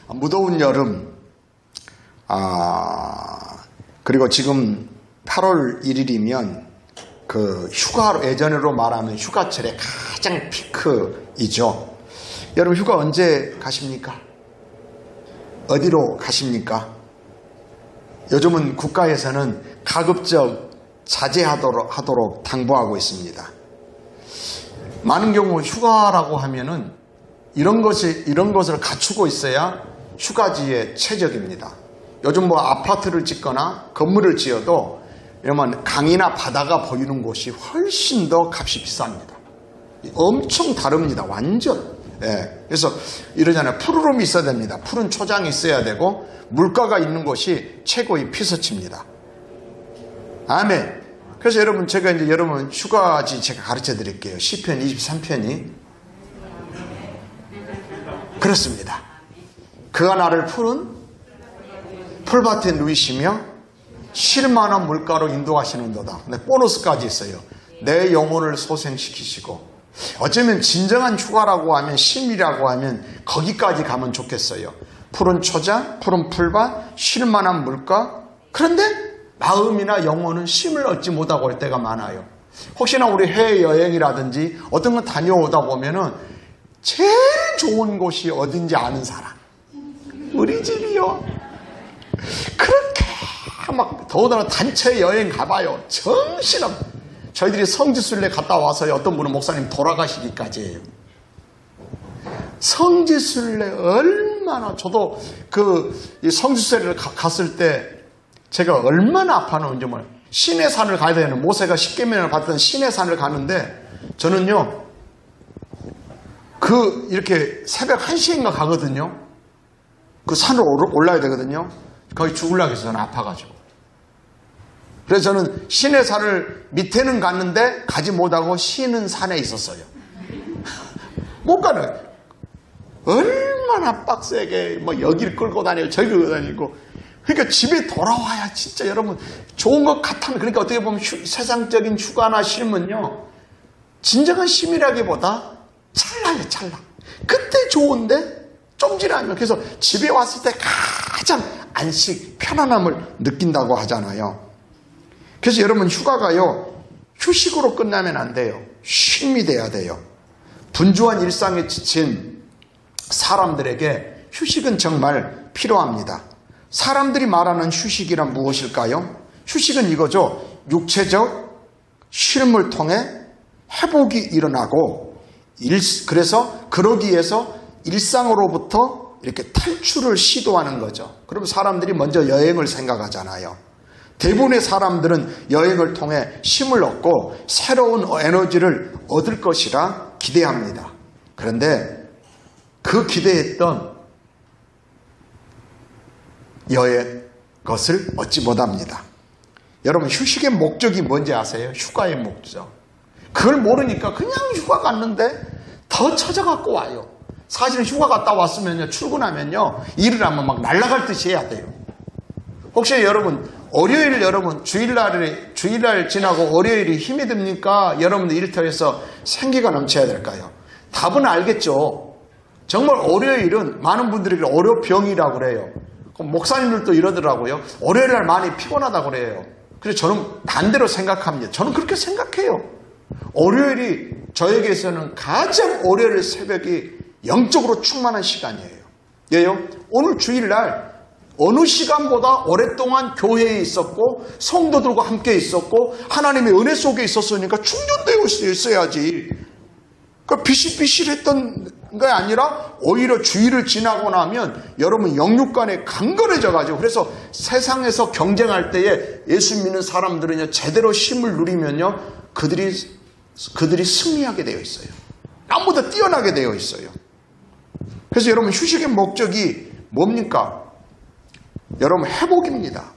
무더운 여름, 그리고 지금 8월 1일이면 그 휴가, 예전으로 말하면 휴가철의 가장 피크이죠. 여러분 휴가 언제 가십니까? 어디로 가십니까? 요즘은 국가에서는 가급적 자제하도록 당부하고 있습니다. 많은 경우 휴가라고 하면은 이런 것을 갖추고 있어야 휴가지에 최적입니다. 요즘 뭐 아파트를 짓거나 건물을 지어도 이러면 강이나 바다가 보이는 곳이 훨씬 더 값이 비쌉니다. 엄청 다릅니다. 완전. 예. 그래서 이러잖아요. 푸르름이 있어야 됩니다. 푸른 초장이 있어야 되고 물가가 있는 곳이 최고의 피서치입니다. 아멘. 그래서 여러분 제가 이제 여러분 휴가지 제가 가르쳐 드릴게요. 시편 23편이 그렇습니다. 그가 나를 푸른 풀밭에 누이시며 쉴 만한 물가로 인도하시는도다. 근데 보너스까지 있어요. 내 영혼을 소생시키시고. 어쩌면 진정한 휴가라고 하면 쉼이라고 하면 거기까지 가면 좋겠어요. 푸른 초장, 푸른 풀밭, 쉴 만한 물가. 그런데 마음이나 영혼은 쉼을 얻지 못하고 올 때가 많아요. 혹시나 우리 해외여행이라든지 어떤 거 다녀오다 보면은 제일 좋은 곳이 어딘지 아는 사람. 우리 집이요. 그렇게 막 더군다나 단체 여행 가봐요. 정신없. 저희들이 성지순례 갔다 와서요. 어떤 분은 목사님 돌아가시기까지 해요. 성지순례 얼마나 저도 그 성지순례를 갔을 때 제가 얼마나 아파하는지 정말 신의 산을 가야 되는 모세가 십계명을 받던 신의 산을 가는데 저는요 그 이렇게 새벽 1시인가 가거든요. 그 산을 올라야 되거든요. 거의 죽으려고 해서 저는 아파가지고. 그래서 저는 신의 산을 밑에는 갔는데 가지 못하고 쉬는 산에 있었어요. 못 가는 거예요. 얼마나 빡세게 뭐 여기를 끌고 다니고 저기 끌고 다니고. 그러니까 집에 돌아와야 진짜 여러분 좋은 것 같아요. 그러니까 어떻게 보면 세상적인 휴가나 쉼은요. 진정한 쉼이라기보다 찰나요. 찰나. 그때 좋은데 좀 지나면 그래서 집에 왔을 때 가장 안식 편안함을 느낀다고 하잖아요. 그래서 여러분 휴가가요 휴식으로 끝나면 안 돼요. 쉼이 돼야 돼요. 분주한 일상에 지친 사람들에게 휴식은 정말 필요합니다. 사람들이 말하는 휴식이란 무엇일까요? 휴식은 이거죠. 육체적 쉼을 통해 회복이 일어나고 그래서 그러기 위해서 일상으로부터 이렇게 탈출을 시도하는 거죠. 그러면 사람들이 먼저 여행을 생각하잖아요. 대부분의 사람들은 여행을 통해 쉼을 얻고 새로운 에너지를 얻을 것이라 기대합니다. 그런데 그 기대했던 것을 얻지 못합니다. 여러분 휴식의 목적이 뭔지 아세요? 휴가의 목적. 그걸 모르니까 그냥 휴가 갔는데 더 찾아갖고 와요. 사실은 휴가 갔다 왔으면요 출근하면요 일을 하면 막 날아갈 듯이 해야 돼요. 혹시 여러분 월요일 여러분 주일날 지나고 월요일이 힘이 듭니까? 여러분들 일터에서 생기가 넘쳐야 될까요? 답은 알겠죠. 정말 월요일은 많은 분들이 월요병이라고 그래요. 목사님들도 이러더라고요. 월요일날 많이 피곤하다고 그래요. 그래서 저는 반대로 생각합니다. 저는 그렇게 생각해요. 월요일이 저에게서는 가장 월요일 새벽이 영적으로 충만한 시간이에요. 왜요? 오늘 주일날 어느 시간보다 오랫동안 교회에 있었고 성도들과 함께 있었고 하나님의 은혜 속에 있었으니까 충전되어 있어야지. 그러니까 비실비실했던 게 아니라 오히려 주일을 지나고 나면 여러분 영육간에 강건해져가지고 그래서 세상에서 경쟁할 때에 예수 믿는 사람들은요 제대로 힘을 누리면요 그들이 승리하게 되어 있어요. 남보다 뛰어나게 되어 있어요. 그래서 여러분 휴식의 목적이 뭡니까? 여러분 회복입니다.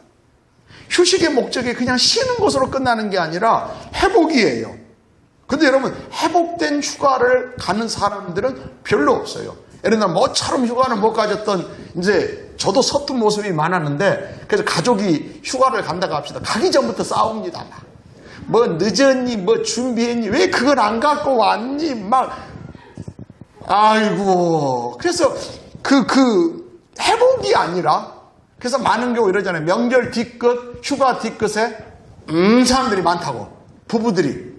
휴식의 목적이 그냥 쉬는 것으로 끝나는 게 아니라 회복이에요. 근데 여러분 회복된 휴가를 가는 사람들은 별로 없어요. 예를 들면 모처럼 휴가는 못 가졌던 이제 저도 서툰 모습이 많았는데 그래서 가족이 휴가를 간다고 합시다. 가기 전부터 싸웁니다. 막. 뭐 늦었니? 뭐 준비했니? 왜 그걸 안 갖고 왔니? 막 아이고. 그래서 회복이 아니라, 그래서 많은 경우 이러잖아요. 명절 뒤끝, 휴가 뒤끝에 사람들이 많다고, 부부들이.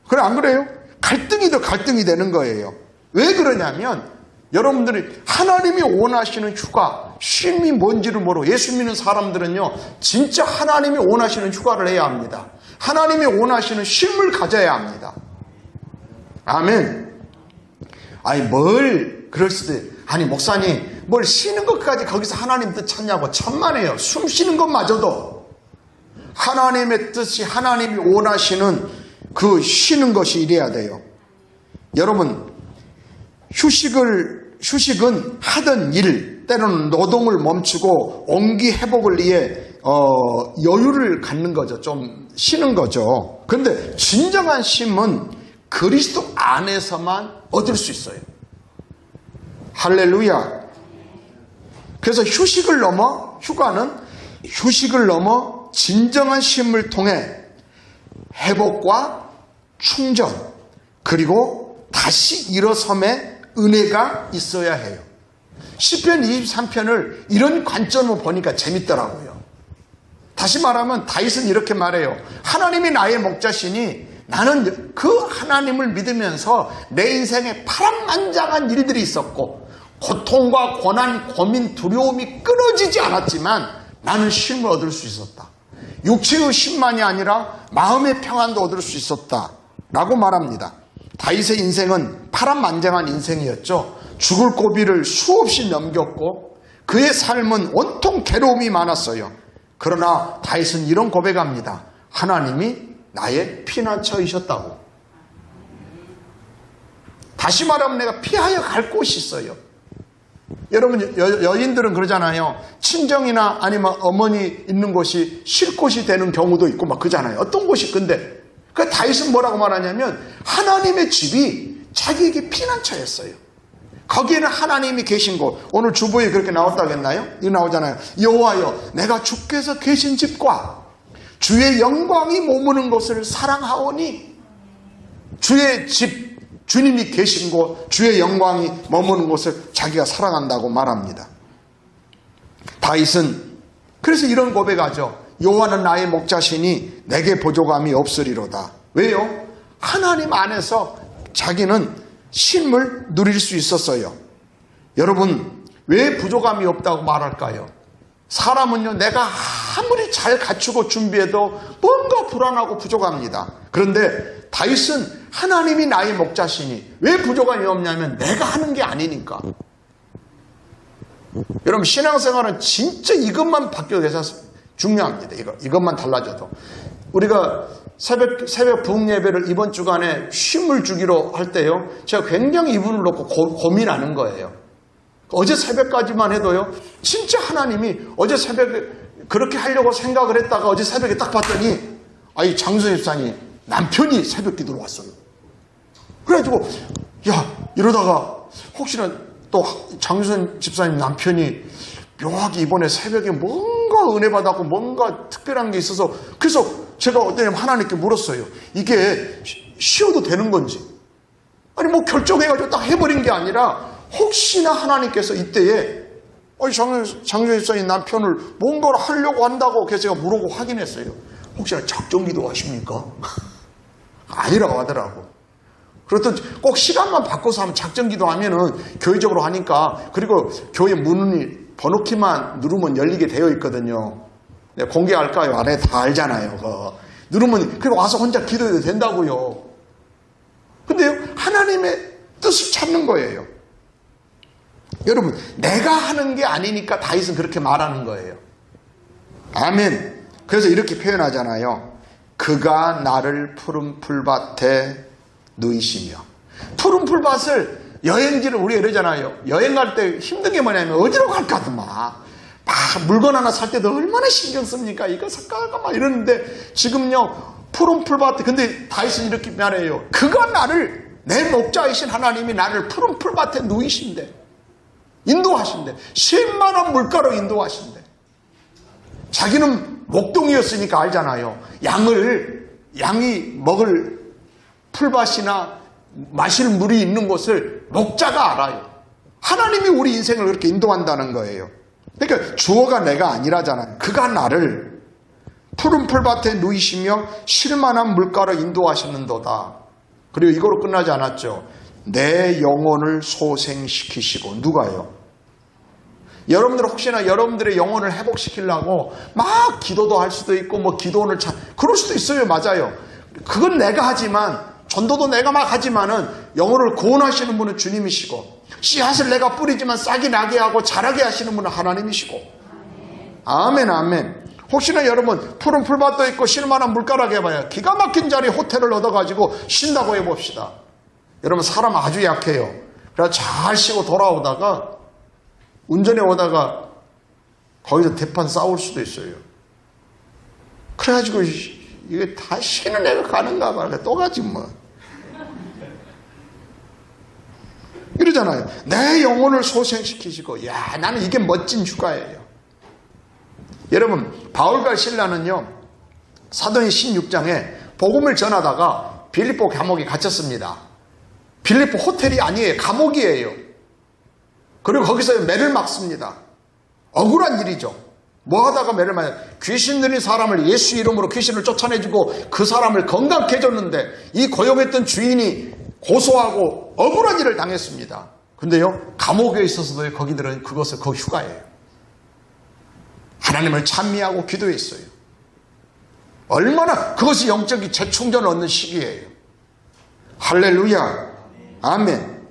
그래, 안 그래요? 갈등이 더 갈등이 되는 거예요. 왜 그러냐면 여러분들이 하나님이 원하시는 휴가, 쉼이 뭔지를 모르고, 예수 믿는 사람들은요 진짜 하나님이 원하시는 휴가를 해야 합니다. 하나님이 원하시는 쉼을 가져야 합니다. 아멘. 아니 뭘 그럴 수도 있어요. 아니 목사님 뭘 쉬는 것까지 거기서 하나님 뜻 찾냐고. 천만에요. 숨 쉬는 것마저도 하나님의 뜻이, 하나님이 원하시는 그 쉬는 것이 이래야 돼요. 여러분, 휴식은 하던 일, 때로는 노동을 멈추고 온기 회복을 위해 여유를 갖는 거죠. 좀 쉬는 거죠. 그런데 진정한 쉼은 그리스도 안에서만 얻을 수 있어요. 할렐루야. 그래서 휴식을 넘어 진정한 쉼을 통해 회복과 충전, 그리고 다시 일어섬의 은혜가 있어야 해요. 시편 23편을 이런 관점으로 보니까 재밌더라고요. 다시 말하면 다윗은 이렇게 말해요. 하나님이 나의 목자시니 나는 그 하나님을 믿으면서 내 인생에 파란만장한 일들이 있었고 고통과 고난, 고민, 두려움이 끊어지지 않았지만 나는 쉼을 얻을 수 있었다. 육체의 쉼만이 아니라 마음의 평안도 얻을 수 있었다 라고 말합니다. 다윗의 인생은 파란만장한 인생이었죠. 죽을 고비를 수없이 넘겼고 그의 삶은 온통 괴로움이 많았어요. 그러나 다윗은 이런 고백합니다. 하나님이 나의 피난처이셨다고. 다시 말하면 내가 피하여 갈 곳이 있어요. 여러분 여인들은 그러잖아요. 친정이나 아니면 어머니 있는 곳이 쉴 곳이 되는 경우도 있고 막 그러잖아요. 어떤 곳이. 근데 그 다윗은 뭐라고 말하냐면 하나님의 집이 자기에게 피난처였어요. 거기에는 하나님이 계신 곳. 오늘 주보에 그렇게 나왔다고 했나요? 이거 나오잖아요. 여호와여 내가 주께서 계신 집과 주의 영광이 머무는 곳을 사랑하오니. 주의 집, 주님이 계신 곳, 주의 영광이 머무는 곳을 자기가 사랑한다고 말합니다. 다윗은 그래서 이런 고백하죠. 여호와는 나의 목자시니 내게 부족함이 없으리로다. 왜요? 하나님 안에서 자기는 쉼을 누릴 수 있었어요. 여러분 왜 부족함이 없다고 말할까요? 사람은요 내가 아무리 잘 갖추고 준비해도 뭔가 불안하고 부족합니다. 그런데 다윗은 하나님이 나의 목자시니 왜 부족함이 없냐면 내가 하는 게 아니니까. 여러분 신앙생활은 진짜 이것만 바뀌어 계셔서 중요합니다. 이것만 달라져도. 우리가 새벽 부흥 예배를 이번 주간에 쉼을 주기로 할 때요. 제가 굉장히 이분을 놓고 고민하는 거예요. 어제 새벽까지만 해도요. 진짜 하나님이 어제 새벽에 그렇게 하려고 생각을 했다가 어제 새벽에 딱 봤더니 아이 장수현 집사님 남편이 새벽 기도로 왔어요. 그래가지고 야 이러다가 혹시나 또 장수현 집사님 남편이 묘하게 이번에 새벽에 뭔가 은혜 받았고 뭔가 특별한 게 있어서 그래서 제가 어떤 하나님께 물었어요. 이게 쉬어도 되는 건지. 아니 뭐 결정해가지고 딱 해버린 게 아니라 혹시나 하나님께서 이때에 장주현 집사님 남편을 뭔가를 하려고 한다고 그래서 제가 물어보고 확인했어요. 혹시나 작정기도 하십니까? 아니라고 하더라고. 그렇든 꼭 시간만 바꿔서 하면 작정기도 하면은 교회적으로 하니까 그리고 교회 문이 번호키만 누르면 열리게 되어 있거든요. 내가 공개할까요? 안에 다 알잖아요. 그거. 누르면 그리고 와서 혼자 기도해도 된다고요. 근데요 하나님의 뜻을 찾는 거예요. 여러분 내가 하는 게 아니니까 다윗은 그렇게 말하는 거예요. 아멘. 그래서 이렇게 표현하잖아요. 그가 나를 푸른 풀밭에 누이시며. 푸른 풀밭을 여행지를 우리가 이러잖아요. 여행 갈 때 힘든 게 뭐냐면 어디로 갈까 막 물건 하나 살 때도 얼마나 신경 씁니까? 이거 살까 막 이러는데 지금요 푸른 풀밭에. 근데 다윗은 이렇게 말해요. 그가 나를 내 목자이신 하나님이 나를 푸른 풀밭에 누이신대. 인도하신대. 10만 원 물가로 인도하신대. 자기는 목동이었으니까 알잖아요. 양이 먹을 풀밭이나 마실 물이 있는 곳을 목자가 알아요. 하나님이 우리 인생을 그렇게 인도한다는 거예요. 그러니까 주어가 내가 아니라잖아요. 그가 나를 푸른 풀밭에 누이시며 쉴만한 물가로 인도하시는도다. 그리고 이거로 끝나지 않았죠. 내 영혼을 소생시키시고. 누가요? 여러분들 혹시나 여러분들의 영혼을 회복시키려고 막 기도도 할 수도 있고 뭐 기도원을 그럴 수도 있어요. 맞아요. 그건 내가 하지만 전도도 내가 막 하지만은 영혼을 구원하시는 분은 주님이시고 씨앗을 내가 뿌리지만 싹이 나게 하고 자라게 하시는 분은 하나님이시고. 아멘 아멘. 혹시나 여러분 푸른 풀밭도 있고 쉴만한 물가라고 해봐요. 기가 막힌 자리 호텔을 얻어가지고 쉰다고 해봅시다. 여러분 사람 아주 약해요. 그래서 잘 쉬고 돌아오다가 운전해 오다가 거기서 대판 싸울 수도 있어요. 그래가지고 이게 다 쉬는 애가 가는가 봐. 또 가지 뭐. 이러잖아요. 내 영혼을 소생시키시고. 야, 나는 이게 멋진 휴가예요. 여러분 바울과 실라는요 사도행 16장에 복음을 전하다가 빌립보 감옥에 갇혔습니다. 빌립보 호텔이 아니에요. 감옥이에요. 그리고 거기서 매를 맞습니다. 억울한 일이죠. 뭐 하다가 매를 맞아요? 귀신 들린 사람을 예수 이름으로 귀신을 쫓아내주고 그 사람을 건강케 해줬는데 이 고용했던 주인이 고소하고 억울한 일을 당했습니다. 근데요 감옥에 있어서도 거기들은 그것을 그 휴가예요. 하나님을 찬미하고 기도했어요. 얼마나 그것이 영적인 재충전을 얻는 시기예요. 할렐루야 아멘.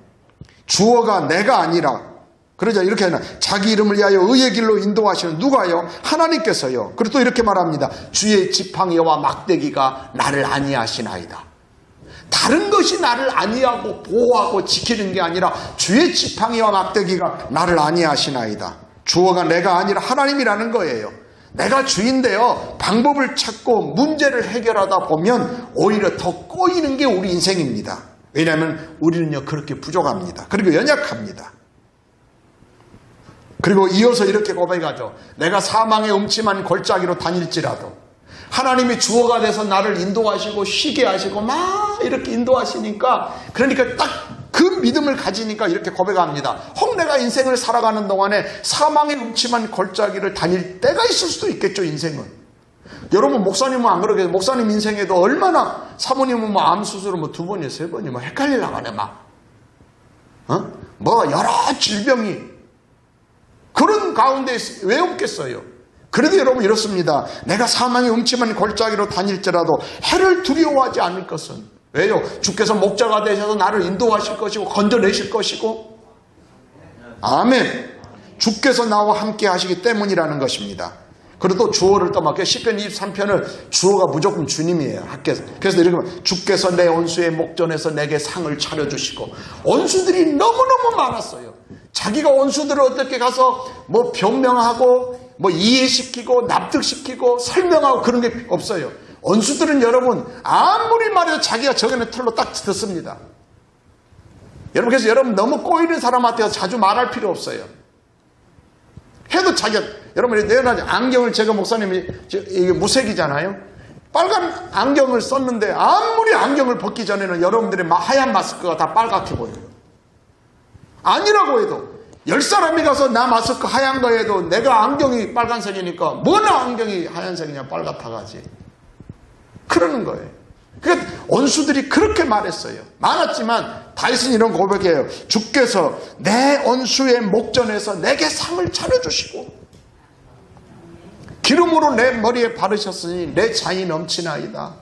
주어가 내가 아니라 그러자 이렇게 하나 자기 이름을 위하여 의의 길로 인도하시는 누가요? 하나님께서요. 그리고 또 이렇게 말합니다. 주의 지팡이와 막대기가 나를 안위하시나이다. 다른 것이 나를 안위하고 보호하고 지키는 게 아니라 주의 지팡이와 막대기가 나를 안위하시나이다. 주어가 내가 아니라 하나님이라는 거예요. 내가 주인데요. 방법을 찾고 문제를 해결하다 보면 오히려 더 꼬이는 게 우리 인생입니다. 왜냐하면 우리는요 그렇게 부족합니다. 그리고 연약합니다. 그리고 이어서 이렇게 고백하죠. 내가 사망의 음침한 골짜기로 다닐지라도 하나님이 주어가 돼서 나를 인도하시고 쉬게 하시고 막 이렇게 인도하시니까 그러니까 딱 그 믿음을 가지니까 이렇게 고백합니다. 혹 내가 인생을 살아가는 동안에 사망의 음침한 골짜기를 다닐 때가 있을 수도 있겠죠. 인생은. 여러분 목사님은 안 그러겠어요. 목사님 인생에도 얼마나 사모님은 뭐 암 수술을 뭐 2번이요 3번이요 뭐 헷갈리려고 하네 막. 뭐 여러 질병이 그런 가운데 왜 없겠어요? 그래도 여러분 이렇습니다. 내가 사망의 음침한 골짜기로 다닐지라도 해를 두려워하지 않을 것은 왜요? 주께서 목자가 되셔서 나를 인도하실 것이고 건져내실 것이고 아멘. 주께서 나와 함께 하시기 때문이라는 것입니다. 그리고 또 주어를 떠맡겨 시편 23편을 주어가 무조건 주님이에요. 그래서 이렇게 말해요. 주께서 내 원수의 목전에서 내게 상을 차려주시고 원수들이 너무너무 많았어요. 자기가 원수들을 어떻게 가서 뭐 변명하고 뭐 이해시키고 납득시키고 설명하고 그런 게 없어요. 원수들은 여러분 아무리 말해도 자기가 정해놓은 틀로 딱 듣습니다. 여러분 그래서 여러분 너무 꼬이는 사람한테 자주 말할 필요 없어요. 해도 자기가 여러분 내가 안경을 제가 목사님이 이게 무색이잖아요. 빨간 안경을 썼는데 아무리 안경을 벗기 전에는 여러분들의 하얀 마스크가 다 빨갛게 보여요. 아니라고 해도 10사람이 가서 나 마스크 하얀 거 해도 내가 안경이 빨간색이니까 뭐나 안경이 하얀색이냐 빨갛다가지. 그러는 거예요. 그러니까 원수들이 그렇게 말했어요. 많았지만 다윗은 이런 고백이에요. 주께서 내 원수의 목전에서 내게 상을 차려주시고 기름으로 내 머리에 바르셨으니 내 잔이 넘치나이다.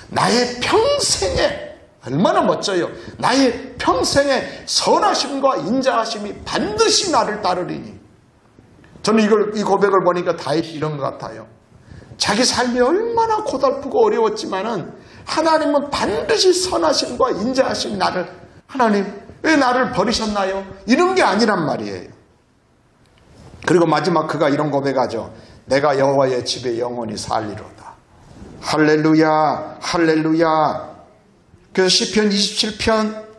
나의 평생에 얼마나 멋져요. 나의 평생에 선하심과 인자하심이 반드시 나를 따르리니. 저는 이 고백을 보니까 다윗이 이런 것 같아요. 자기 삶이 얼마나 고달프고 어려웠지만은 하나님은 반드시 선하심과 인자하심이 나를 하나님 왜 나를 버리셨나요? 이런 게 아니란 말이에요. 그리고 마지막 그가 이런 고백하죠. 내가 여호와의 집에 영원히 살리로다. 할렐루야 할렐루야. 그래서 시편 27편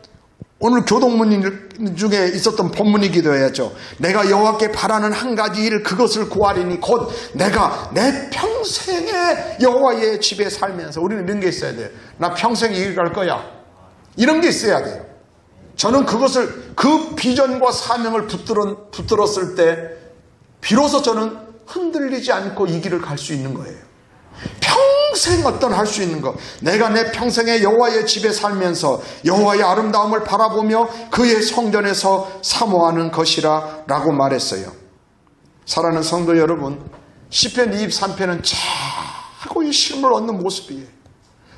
오늘 교동문 중에 있었던 본문이기도 해야죠. 내가 여호와께 바라는 한 가지 일 그것을 구하리니 곧 내가 내 평생에 여호와의 집에 살면서 우리는 이런 게 있어야 돼요. 나 평생 여기 갈 거야. 이런 게 있어야 돼요. 저는 그것을, 그 비전과 사명을 붙들었을 때 비로소 저는 흔들리지 않고 이 길을 갈 수 있는 거예요. 평생 어떤 할 수 있는 것, 내가 내 평생에 여호와의 집에 살면서 여호와의 아름다움을 바라보며 그의 성전에서 사모하는 것이라 라고 말했어요. 사랑하는 성도 여러분, 시편 23편은 최고의 쉼을 얻는 모습이에요.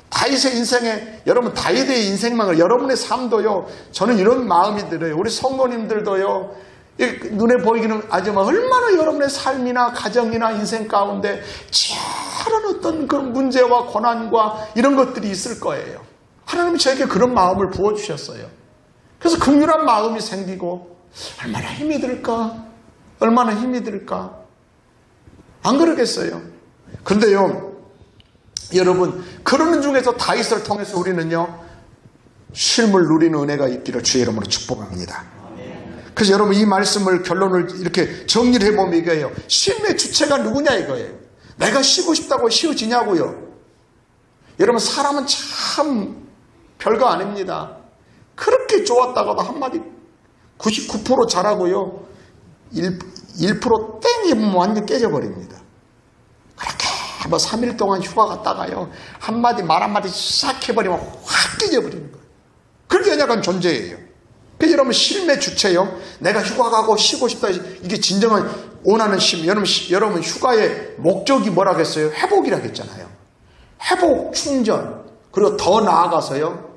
다윗의 인생에, 여러분 다윗의 인생망을, 여러분의 삶도요, 저는 이런 마음이 들어요. 우리 성도님들도요, 눈에 보이기는 하지만 얼마나 여러분의 삶이나 가정이나 인생 가운데 치열한 어떤 그런 문제와 고난과 이런 것들이 있을 거예요. 하나님이 저에게 그런 마음을 부어주셨어요. 그래서 긍휼한 마음이 생기고, 얼마나 힘이 들까? 얼마나 힘이 들까? 안 그러겠어요? 근데요, 여러분, 그러는 중에서 다윗을 통해서 우리는요, 쉼을 누리는 은혜가 있기를 주의 이름으로 축복합니다. 그래서 여러분, 이 말씀을, 결론을 이렇게 정리를 해보면 이거예요. 쉼의 주체가 누구냐 이거예요. 내가 쉬고 싶다고 쉬어지냐고요. 여러분, 사람은 참 별거 아닙니다. 그렇게 좋았다가도 한마디 99% 잘하고요, 1% 땡이면 완전 깨져버립니다. 그렇게 뭐 3일 동안 휴가 갔다가요, 말 한마디 싹 해버리면 확 깨져버리는 거예요. 그렇게 연약한 존재예요. 그래서 여러분, 쉼의 주체요, 내가 휴가 가고 쉬고 싶다, 이게 진정한 원하는 쉼. 여러분 휴가의 목적이 뭐라겠어요? 회복이라고 했잖아요. 회복, 충전, 그리고 더 나아가서요,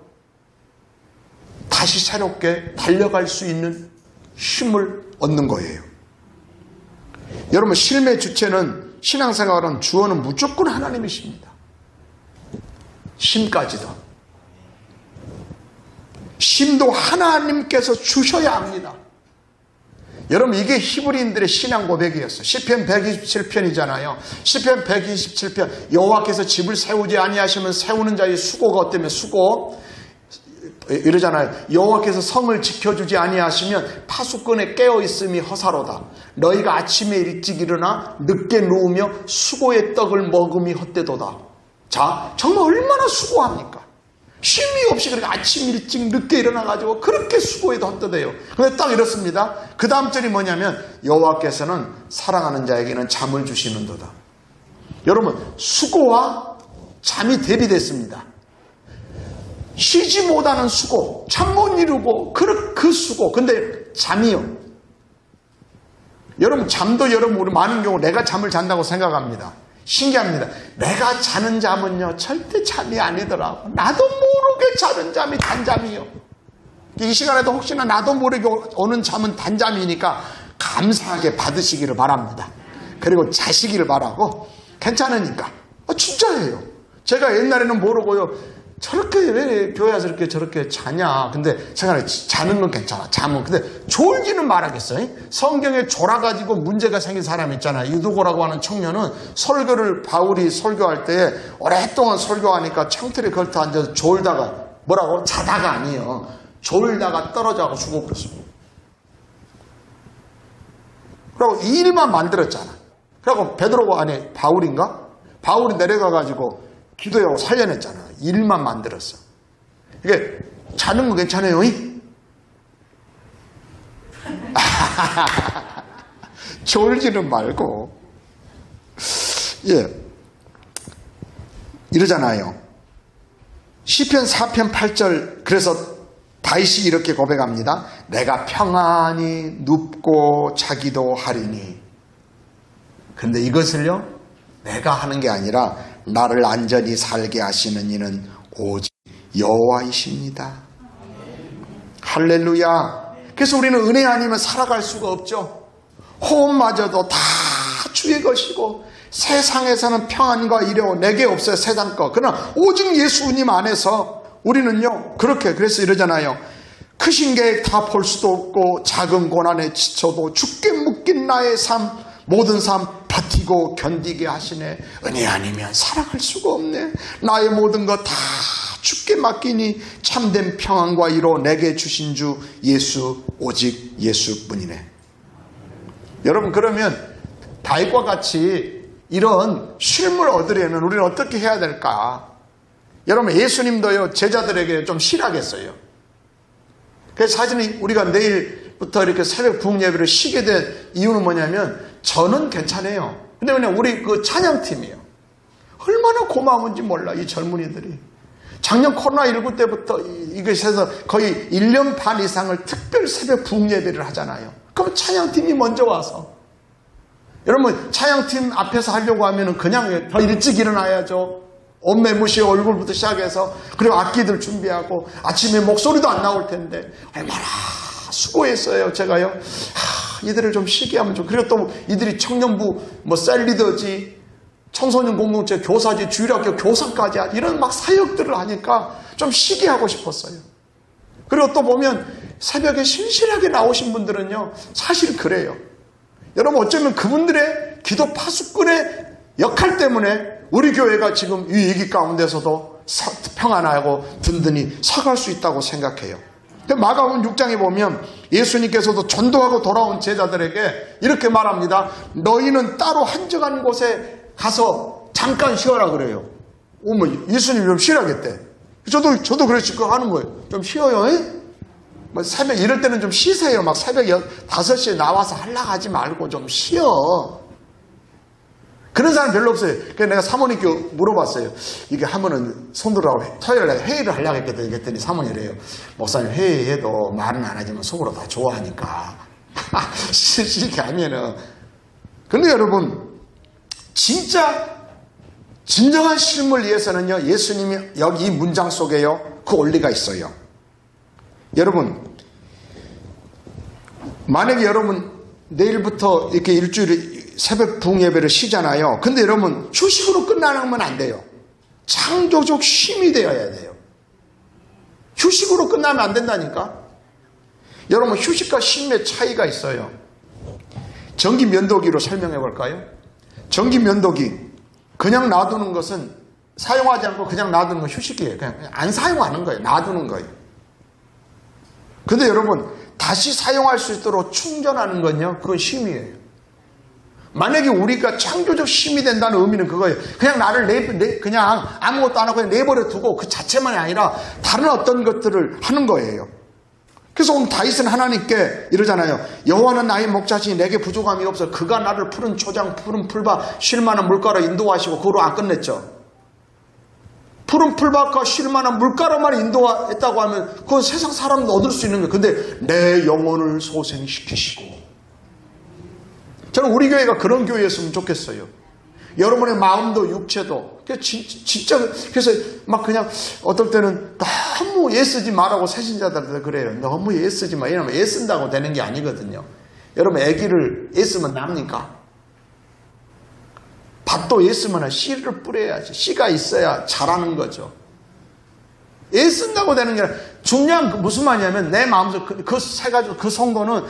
다시 새롭게 달려갈 수 있는 힘을 얻는 거예요. 여러분, 쉼의 주체는, 신앙생활은 주어는 무조건 하나님이십니다. 쉼까지도. 쉼도 하나님께서 주셔야 합니다. 여러분, 이게 히브리인들의 신앙 고백이었어요. 시편 127편이잖아요. 시편 127편, 여호와께서 집을 세우지 아니하시면 세우는 자의 수고가 어때면 수고, 이러잖아요. 여호와께서 성을 지켜주지 아니하시면 파수꾼에 깨어있음이 허사로다. 너희가 아침에 일찍 일어나 늦게 누우며 수고의 떡을 먹음이 헛되도다. 자, 정말 얼마나 수고합니까? 쉼이 없이 그렇게 아침 일찍 늦게 일어나가지고 그렇게 수고해도 헛되대요. 근데 딱 이렇습니다. 그 다음 절이 뭐냐면, 여호와께서는 사랑하는 자에게는 잠을 주시는도다. 여러분, 수고와 잠이 대비됐습니다. 쉬지 못하는 수고, 잠 못 이루고 그 수고. 근데 잠이요, 여러분, 잠도 여러분 우리 많은 경우 내가 잠을 잔다고 생각합니다. 신기합니다. 내가 자는 잠은요, 절대 잠이 아니더라고. 나도 모르게 자는 잠이 단잠이요. 이 시간에도 혹시나 나도 모르게 오는 잠은 단잠이니까 감사하게 받으시기를 바랍니다. 그리고 자시기를 바라고, 괜찮으니까. 진짜예요. 제가 옛날에는 모르고요, 저렇게 왜 교회 와서 저렇게 자냐. 근데 생각해, 자는 건 괜찮아. 잠은. 근데 졸기는 말하겠어요. 성경에 졸아가지고 문제가 생긴 사람 있잖아요. 유두고라고 하는 청년은 설교를, 바울이 설교할 때 오랫동안 설교하니까 창틀에 걸터 앉아서 졸다가, 뭐라고? 자다가 아니에요. 졸다가 떨어져서 죽어버렸어요. 그리고 이 일만 만들었잖아. 그리고 베드로가, 아니 바울인가? 바울이 내려가가지고 기도하고 살려냈잖아. 일만 만들었어. 이게 자는 거 괜찮아요? 졸지는 말고. 예, 이러잖아요. 시편 4편 8절. 그래서 다윗이 이렇게 고백합니다. 내가 평안히 눕고 자기도 하리니. 근데 이것을요, 내가 하는 게 아니라 나를 안전히 살게 하시는 이는 오직 여호와이십니다. 할렐루야. 그래서 우리는 은혜 아니면 살아갈 수가 없죠. 호흡마저도 다 주의 것이고, 세상에서는 평안과 이려 내게 없어요. 세상 거. 그러나 오직 예수님 안에서 우리는요, 그래서 이러잖아요. 크신 계획 다 볼 수도 없고 작은 고난에 지쳐도 죽게 묶인 나의 삶, 모든 삶 버티고 견디게 하시네. 은혜 아니면 살아갈 수가 없네. 나의 모든 것 다 주께 맡기니 참된 평안과 이로 내게 주신 주 예수, 오직 예수뿐이네. 여러분, 그러면 다윗과 같이 이런 쉼을 얻으려면 우리는 어떻게 해야 될까? 여러분, 예수님도요, 제자들에게 좀 실하겠어요. 그래서 사실은 우리가 내일부터 이렇게 새벽 부흥 예배를 쉬게 된 이유는 뭐냐면 저는 괜찮아요. 근데 그냥 우리 그 찬양팀이에요. 얼마나 고마운지 몰라, 이 젊은이들이. 작년 코로나19 때부터 이것에서 거의 1년 반 이상을 특별 새벽 부흥 예배를 하잖아요. 그럼 찬양팀이 먼저 와서. 여러분, 찬양팀 앞에서 하려고 하면 그냥 더 일찍 일어나야죠. 옷 매무시 얼굴부터 시작해서, 그리고 악기들 준비하고, 아침에 목소리도 안 나올 텐데, 얼마나 수고했어요, 제가요. 이들을 좀 쉬게 하면 좀, 그리고 또 이들이 청년부, 셀리더지, 청소년 공동체 교사지, 주일학교 교사까지 이런 막 사역들을 하니까 좀 쉬게 하고 싶었어요. 그리고 또 보면 새벽에 신실하게 나오신 분들은요, 사실 그래요. 여러분, 어쩌면 그분들의 기도 파수꾼의 역할 때문에 우리 교회가 지금 이 위기 가운데서도 평안하고 든든히 서갈 수 있다고 생각해요. 마가복음 6장에 보면 예수님께서도 전도하고 돌아온 제자들에게 이렇게 말합니다. 너희는 따로 한적한 곳에 가서 잠깐 쉬어라 그래요. 예수님 좀 쉬라겠대. 저도 그래서 그거 하는 거예요. 좀 쉬어요. 새벽 이럴 때는 좀 쉬세요. 막 새벽 5시에 나와서 하려고 하지 말고 좀 쉬어. 그런 사람 별로 없어요. 그래서 내가 사모님께 물어봤어요. 이게 하면은 손들어라고 토요일에 회의를 하려고 했거든요. 그랬더니 사모님이래요. 목사님 회의해도 말은 안 하지만 속으로 다 좋아하니까. 쉬게 하면은. 근데 여러분, 진짜 진정한 쉼을 위해서는요, 예수님이 여기 이 문장 속에요, 그 원리가 있어요. 여러분, 만약에 여러분 내일부터 이렇게 일주일에 새벽 부흥 예배를 쉬잖아요. 근데 여러분 휴식으로 끝나면 안 돼요. 창조적 쉼이 되어야 돼요. 휴식으로 끝나면 안 된다니까. 여러분, 휴식과 쉼의 차이가 있어요. 전기 면도기로 설명해 볼까요? 전기 면도기 그냥 놔두는 것은, 사용하지 않고 그냥 놔두는 건 휴식이에요. 그냥 안 사용하는 거예요. 놔두는 거예요. 근데 여러분, 다시 사용할 수 있도록 충전하는 건요, 그건 쉼이에요. 만약에 우리가 창조적 쉼이 된다는 의미는 그거예요. 그냥 나를 그냥 아무것도 안 하고 그냥 내버려 두고 그 자체만이 아니라 다른 어떤 것들을 하는 거예요. 그래서 오늘 다윗은 하나님께 이러잖아요. 여호와는 나의 목자시니 내게 부족함이 없어. 그가 나를 푸른 초장, 푸른 풀밭, 쉴 만한 물가로 인도하시고. 그거로 안 끝냈죠. 푸른 풀밭과 쉴 만한 물가로만 인도했다고 하면 그건 세상 사람도 얻을 수 있는 거예요. 근데 내 영혼을 소생시키시고. 저는 우리 교회가 그런 교회였으면 좋겠어요. 여러분의 마음도 육체도. 진짜, 그래서 막 그냥 어떨 때는 너무 애쓰지 말라고 새신자들한테 그래요. 너무 애쓰지 마. 이러면 애쓴다고 되는 게 아니거든요. 여러분, 애기를 애쓰면 납니까? 밭도 애쓰면 씨를 뿌려야지. 씨가 있어야 자라는 거죠. 애쓴다고 되는 게 아니라, 중요한 그 무슨 말이냐면, 내 마음속에 그 세 가지, 그 성도는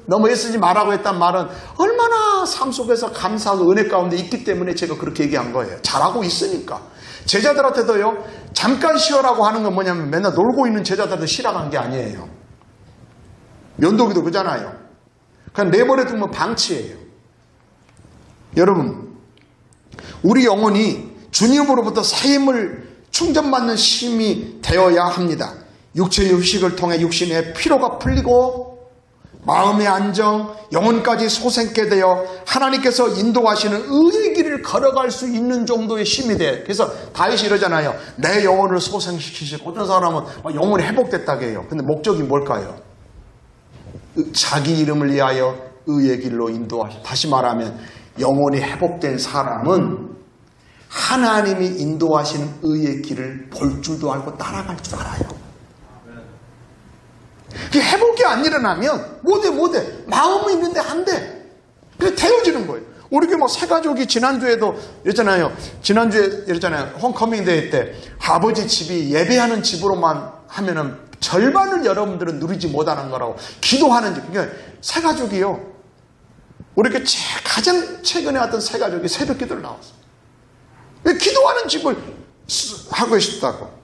너무 애쓰지 말라고 했단 말은 얼마나 삶 속에서 감사하고 은혜 가운데 있기 때문에 제가 그렇게 얘기한 거예요. 잘하고 있으니까. 제자들한테도요, 잠깐 쉬어라고 하는 건 뭐냐면 맨날 놀고 있는 제자들한테 쉬라고 한 게 아니에요. 면도기도 그잖아요. 그냥 내버려 두면 방치예요. 여러분, 우리 영혼이 주님으로부터 새 힘을 충전받는 쉼이 되어야 합니다. 육체의 휴식을 통해 육신의 피로가 풀리고 마음의 안정, 영혼까지 솟게 되어 하나님께서 인도하시는 의의 길을 걸어갈 수 있는 정도의 쉼이 돼. 그래서 다윗이 이러잖아요. 내 영혼을 소생시키시고. 어떤 사람은 영혼이 회복됐다고 해요. 근데 목적이 뭘까요? 자기 이름을 위하여 의의 길로 인도하시고. 다시 말하면 영혼이 회복된 사람은 하나님이 인도하시는 의의 길을 볼 줄도 알고 따라갈 줄 알아요. 회복이 안 일어나면 못해. 마음은 있는데 안 돼. 그래서 태워지는 거예요. 우리 교회 새 가족이 지난주에도 이랬잖아요. 홈커밍 데이 때 아버지 집이 예배하는 집으로만 하면은 절반을 여러분들은 누리지 못하는 거라고. 기도하는 집. 그러니까 새 가족이요. 우리 교회 가장 최근에 왔던 새 가족이 새벽 기도를 나왔어요. 기도하는 집을 하고 싶다고.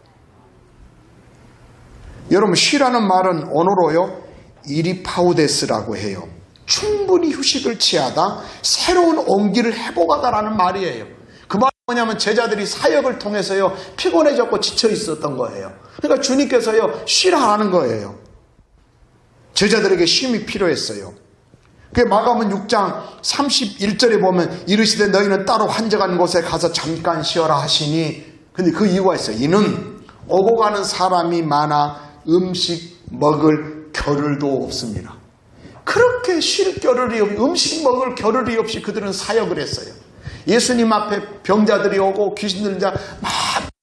여러분, 쉬라는 말은 언어로요, 이리파우데스라고 해요. 충분히 휴식을 취하다 새로운 온기를 회복하다라는 말이에요. 그 말은 뭐냐면 제자들이 사역을 통해서요, 피곤해졌고 지쳐 있었던 거예요. 그러니까 주님께서요, 쉬라 하는 거예요. 제자들에게 쉼이 필요했어요. 그 마가복음 6장 31절에 보면 이르시되 너희는 따로 한적한 곳에 가서 잠깐 쉬어라 하시니, 근데 그 이유가 있어요. 이는 오고 가는 사람이 많아 음식 먹을 겨를도 없습니다. 그렇게 쉴 겨를이 없이, 음식 먹을 겨를이 없이 그들은 사역을 했어요. 예수님 앞에 병자들이 오고 귀신 들린 자 막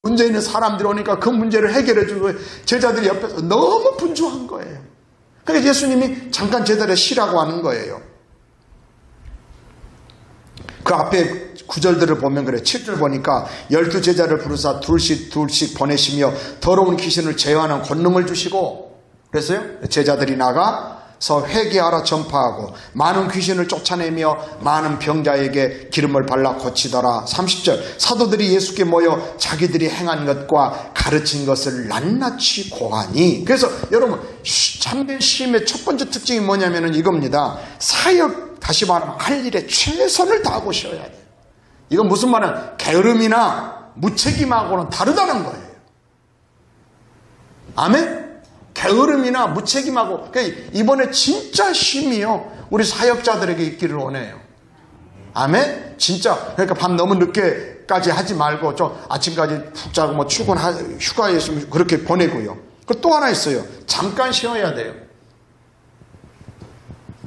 문제 있는 사람들이 오니까 그 문제를 해결해 주고 제자들이 옆에서 너무 분주한 거예요. 그러니까 예수님이 잠깐 제자들에 쉬라고 하는 거예요. 그 앞에 구절들을 보면 그래. 7절 보니까 12제자를 부르사 둘씩 보내시며 더러운 귀신을 제어하는 권능을 주시고, 그랬어요. 제자들이 나가서 회개하라 전파하고 많은 귀신을 쫓아내며 많은 병자에게 기름을 발라 고치더라. 30절 사도들이 예수께 모여 자기들이 행한 것과 가르친 것을 낱낱이 고하니. 그래서 여러분 참된 쉼의 첫 번째 특징이 뭐냐면 이겁니다. 사역, 다시 말하면 할 일에 최선을 다하고 쉬어야 돼요. 이건 무슨 말은 게으름이나 무책임하고는 다르다는 거예요. 아멘? 게으름이나 무책임하고, 그러니까 이번에 진짜 쉼이요 우리 사역자들에게 있기를 원해요. 아멘? 진짜. 그러니까 밤 너무 늦게까지 하지 말고 좀 아침까지 푹 자고 뭐 휴가에 있으면 그렇게 보내고요. 그 또 하나 있어요. 잠깐 쉬어야 돼요.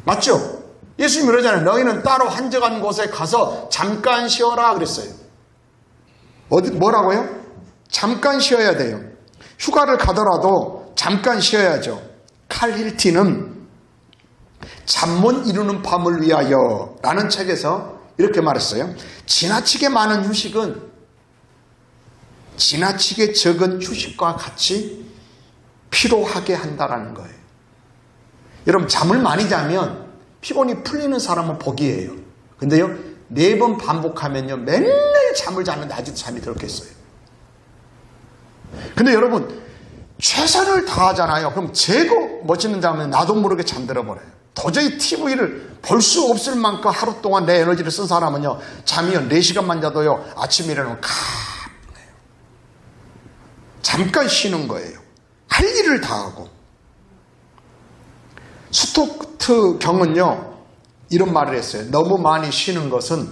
맞죠? 예수님이 그러잖아요. 너희는 따로 한적한 곳에 가서 잠깐 쉬어라 그랬어요. 뭐라고요? 잠깐 쉬어야 돼요. 휴가를 가더라도 잠깐 쉬어야죠. 칼 힐티는 잠 못 이루는 밤을 위하여 라는 책에서 이렇게 말했어요. 지나치게 많은 휴식은 지나치게 적은 휴식과 같이 피로하게 한다라는 거예요. 여러분 잠을 많이 자면 피곤이 풀리는 사람은 복이에요. 근데요 4번 반복하면요 맨날 잠을 자는데 아직도 잠이 들었겠어요. 근데 여러분 최선을 다하잖아요. 그럼 재고 멋있는 잠은 나도 모르게 잠들어 버려요. 도저히 TV를 볼 수 없을 만큼 하루 동안 내 에너지를 쓴 사람은요 잠이요 4시간만 자도요 아침에 일어나면 가뿐해요. 잠깐 쉬는 거예요. 할 일을 다하고. 스토트 경은요 이런 말을 했어요. 너무 많이 쉬는 것은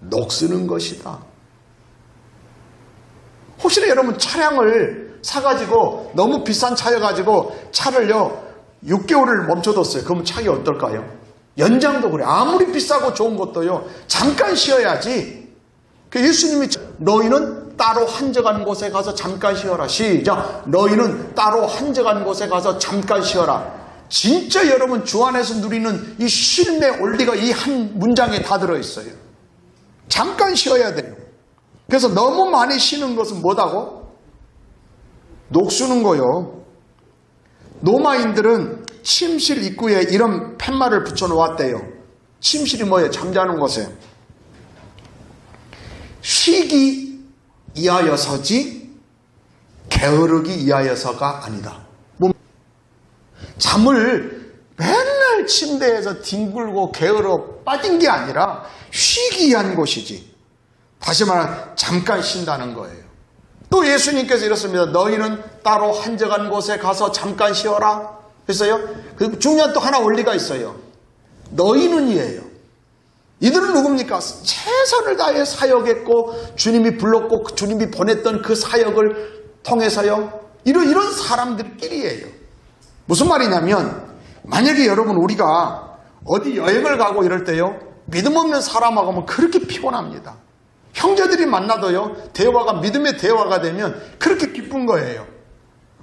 녹쓰는 것이다. 혹시나 여러분 차량을 사가지고 너무 비싼 차여가지고 차를요 6개월을 멈춰뒀어요. 그러면 차가 어떨까요? 연장도 그래. 아무리 비싸고 좋은 것도요 잠깐 쉬어야지. 예수님이 너희는 따로 한적한 곳에 가서 잠깐 쉬어라. 시작. 너희는 따로 한적한 곳에 가서 잠깐 쉬어라. 진짜 여러분 주 안에서 누리는 이 쉼의 원리가 이 한 문장에 다 들어있어요. 잠깐 쉬어야 돼요. 그래서 너무 많이 쉬는 것은 뭐다고? 녹쓰는 거요. 로마인들은 침실 입구에 이런 팻말을 붙여놓았대요. 침실이 뭐예요? 잠자는 곳에. 쉬기 위하여서지 게으르기 위하여서가 아니다. 잠을 맨날 침대에서 뒹굴고 게으러 빠진 게 아니라 쉬기 위한 곳이지. 다시 말하면 잠깐 쉰다는 거예요. 또 예수님께서 이렇습니다. 너희는 따로 한적한 곳에 가서 잠깐 쉬어라 했어요. 그 중요한 또 하나 원리가 있어요. 너희는이에요. 이들은 누굽니까? 최선을 다해 사역했고 주님이 불렀고 주님이 보냈던 그 사역을 통해서요. 이런 사람들끼리예요. 무슨 말이냐면 만약에 여러분 우리가 어디 여행을 가고 이럴 때요 믿음 없는 사람하고 하면 그렇게 피곤합니다. 형제들이 만나도요 대화가 믿음의 대화가 되면 그렇게 기쁜 거예요.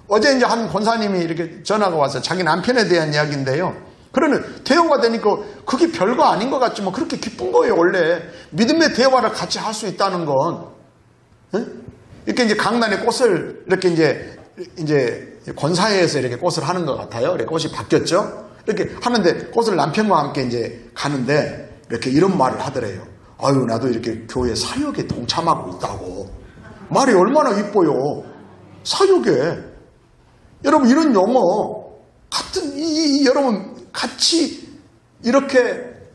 어제 이제 한 권사님이 이렇게 전화가 와서 자기 남편에 대한 이야기인데요. 그러는 대화가 되니까 그게 별거 아닌 것 같지만 그렇게 기쁜 거예요. 원래 믿음의 대화를 같이 할 수 있다는 건. 이렇게 이제 강단에 꽃을 이렇게 이제 권사회에서 이렇게 꽃을 하는 것 같아요. 이렇게 꽃이 바뀌었죠. 이렇게 하는데 꽃을 남편과 함께 이제 가는데 이렇게 이런 말을 하더래요. 아유 나도 이렇게 교회 사역에 동참하고 있다고. 말이 얼마나 이뻐요. 사역에. 여러분 이런 용어 같은 여러분 같이 이렇게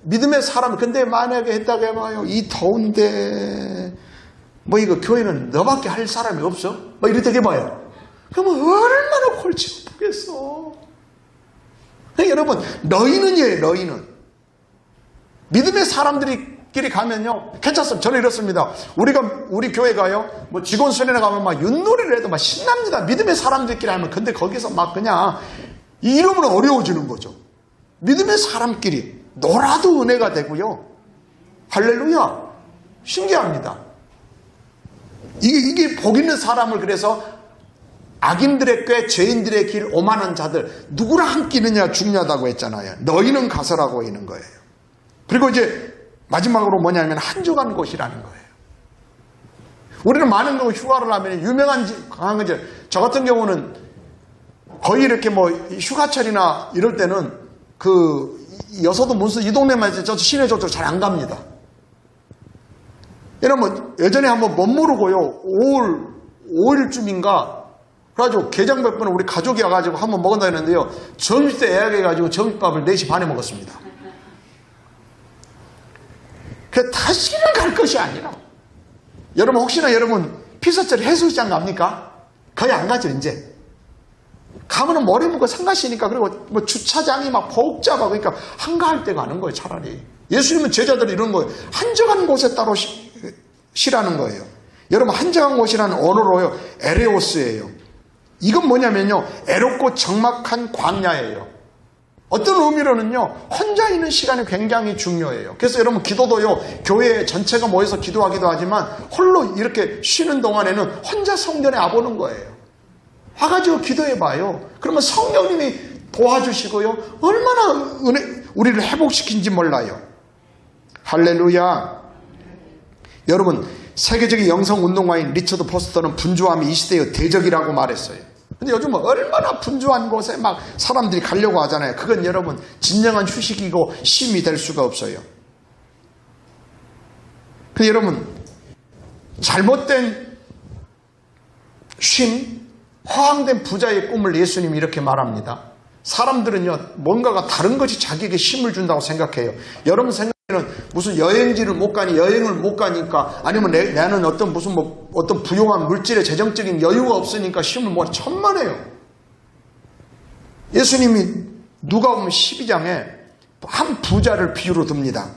믿음의 사람. 근데 만약에 했다고 해봐요. 이 더운데 뭐 이거 교회는 너밖에 할 사람이 없어? 뭐 이렇게 해봐요. 그러면 얼마나 골치 아프겠어. 여러분, 너희는이에요, 너희는. 믿음의 사람들끼리 가면요, 괜찮습니다. 저는 이렇습니다. 우리 교회가요, 뭐 직원 수련회 가면 막 윷놀이를 해도 막 신납니다. 믿음의 사람들끼리 하면. 근데 거기서 막 그냥 이러면 어려워지는 거죠. 믿음의 사람끼리 놀아도 은혜가 되고요. 할렐루야. 신기합니다. 이게 복 있는 사람을, 그래서 악인들의 꾀, 죄인들의 길, 오만한 자들, 누구랑 함께느냐 중요하다고 했잖아요. 너희는 가서라고 있는 거예요. 그리고 이제 마지막으로 뭐냐면 한적한 곳이라는 거예요. 우리는 많은 경우 휴가를 하면 유명한 강한 거죠. 저 같은 경우는 거의 이렇게 뭐 휴가철이나 이럴 때는 여서도 문수 이 동네만 있어요. 저 시내 저쪽 잘 안 갑니다. 여러분, 예전에 한번 못 모르고요, 5일쯤인가 그래가지고 게장밥은 우리 가족이 와가지고 한번 먹은다 했는데요, 점심때 예약해가지고 점심밥을 4시 반에 먹었습니다. 그 다시는 갈 것이 아니라, 여러분 혹시나 여러분 피서철 해수욕장 갑니까? 거의 안 가죠. 이제 가면은 머리 묶고 상가시니까, 그리고 뭐 주차장이 막 복잡하고, 그러니까 한가할 때 가는 거예요. 차라리 예수님은 제자들이 이런 거예요. 한적한 곳에 따로 쉬라는 거예요. 여러분, 한적한 곳이라는 언어로요, 에레오스예요. 이건 뭐냐면요, 애롭고 적막한 광야예요. 어떤 의미로는요, 혼자 있는 시간이 굉장히 중요해요. 그래서 여러분, 기도도요, 교회 전체가 모여서 기도하기도 하지만 홀로 이렇게 쉬는 동안에는 혼자 성전에 와보는 거예요. 와가지고 기도해봐요. 그러면 성령님이 도와주시고요, 얼마나 우리를 회복시킨지 몰라요. 할렐루야. 여러분, 세계적인 영성운동가인 리처드 포스터는 분주함이 이 시대의 대적이라고 말했어요. 근데 요즘 얼마나 분주한 곳에 막 사람들이 가려고 하잖아요. 그건 여러분, 진정한 휴식이고 쉼이 될 수가 없어요. 근데 여러분, 잘못된 쉼, 허황된 부자의 꿈을 예수님이 이렇게 말합니다. 사람들은요, 뭔가가 다른 것이 자기에게 쉼을 준다고 생각해요. 여러분 생각에는 무슨 여행지를 못 가니, 여행을 못 가니까, 아니면 나는 어떤 부용한 물질의 재정적인 여유가 없으니까 쉼을 못, 천만에요. 예수님이 누가복음 12장에 한 부자를 비유로 듭니다.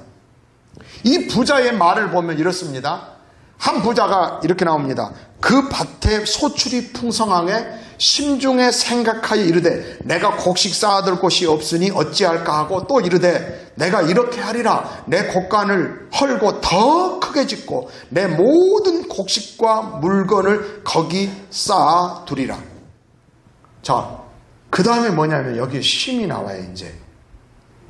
이 부자의 말을 보면 이렇습니다. 한 부자가 이렇게 나옵니다. 그 밭에 소출이 풍성하게 심중에 생각하여 이르되 내가 곡식 쌓아둘 곳이 없으니 어찌할까 하고, 또 이르되 내가 이렇게 하리라. 내 곡간을 헐고 더 크게 짓고 내 모든 곡식과 물건을 거기 쌓아두리라. 자, 그 다음에 뭐냐면 여기에 쉼이 나와요. 이제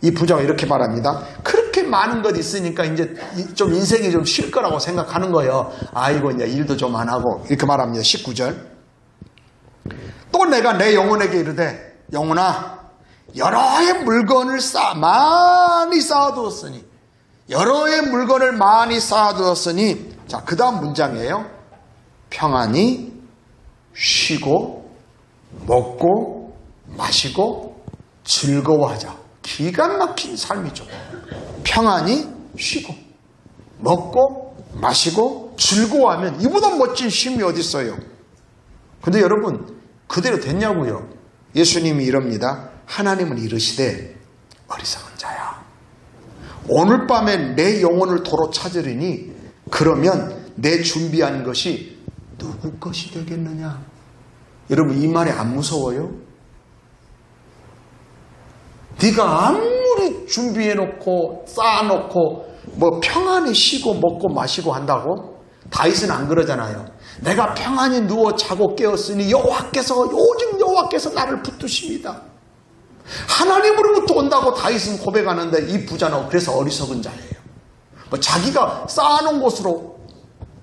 이 부자가 이렇게 말합니다. 그렇게 많은 것 있으니까 이제 좀 인생이 좀 쉴 거라고 생각하는 거예요. 아이고, 이제 일도 좀 안 하고, 이렇게 말합니다. 19절. 또 내가 내 영혼에게 이르되 영혼아, 여러의 물건을 많이 쌓아두었으니, 여러의 물건을 많이 쌓아두었으니, 자, 그 다음 문장이에요. 평안히 쉬고 먹고 마시고 즐거워하자. 기가 막힌 삶이죠. 평안히 쉬고 먹고 마시고 즐거워하면 이보다 멋진 쉼이 어디 있어요. 근데 여러분, 그대로 됐냐고요. 예수님이 이럽니다. 하나님은 이르시되 어리석은 자야, 오늘 밤에 내 영혼을 도로 찾으리니 그러면 내 준비한 것이 누구 것이 되겠느냐. 여러분, 이 말이 안 무서워요? 네가 아무리 준비해놓고 쌓아놓고 뭐 평안히 쉬고 먹고 마시고 한다고? 다윗은 안 그러잖아요. 내가 평안히 누워 자고 깨었으니 오직 여호와께서 나를 붙드십니다. 하나님으로부터 온다고 다윗은 고백하는데, 이 부자는 그래서 어리석은 자예요. 뭐 자기가 쌓아놓은 곳으로,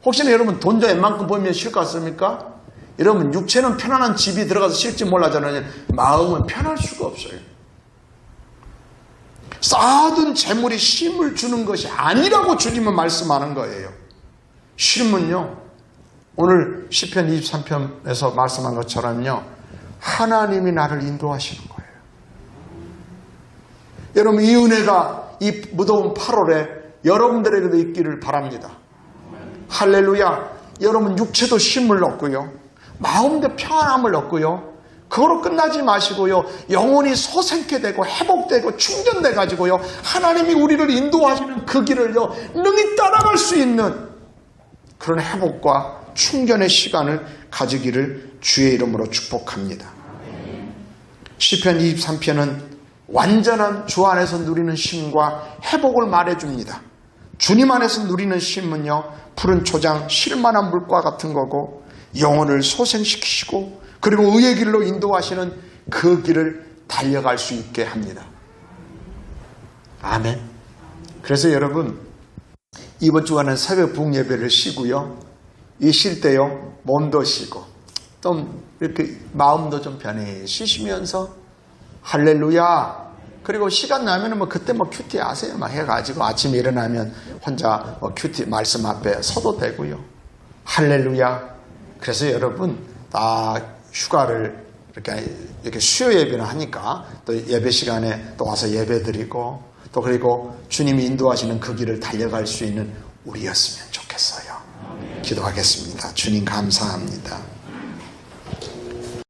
혹시나 여러분 돈 좀 웬만큼 벌면 쉴 것 같습니까? 여러분, 육체는 편안한 집이 들어가서 쉴지 몰라잖아요. 마음은 편할 수가 없어요. 쌓아둔 재물이 쉼을 주는 것이 아니라고 주님은 말씀하는 거예요. 쉼은요, 오늘 시편 23편에서 말씀한 것처럼요, 하나님이 나를 인도하시는 거예요. 여러분, 이 은혜가 이 무더운 8월에 여러분들에게도 있기를 바랍니다. 할렐루야. 여러분, 육체도 쉼을 얻고요, 마음도 평안함을 얻고요, 그거로 끝나지 마시고요. 영혼이 소생케 되고 회복되고 충전돼 가지고요. 하나님이 우리를 인도하시는 그 길을요. 능히 따라갈 수 있는 그런 회복과 충전의 시간을 가지기를 주의 이름으로 축복합니다. 시편 23편은 완전한 주 안에서 누리는 쉼과 회복을 말해줍니다. 주님 안에서 누리는 쉼은요. 푸른 초장 쉴만한 물과 같은 거고 영혼을 소생시키시고 그리고 의의 길로 인도하시는 그 길을 달려갈 수 있게 합니다. 아멘. 그래서 여러분 이번 주간은 새벽 부흥 예배를 쉬고요. 이 쉴 때요. 몸도 쉬고 좀 이렇게 마음도 좀 편히 쉬시면서 할렐루야. 그리고 시간 나면은 그때 큐티 하세요. 막 해가지고 아침에 일어나면 혼자 큐티 말씀 앞에 서도 되고요. 할렐루야. 그래서 여러분 다 휴가를 이렇게 수요 예배를 하니까 또 예배 시간에 또 와서 예배 드리고 또 그리고 주님이 인도하시는 그 길을 달려갈 수 있는 우리였으면 좋겠어요. 기도하겠습니다. 주님 감사합니다.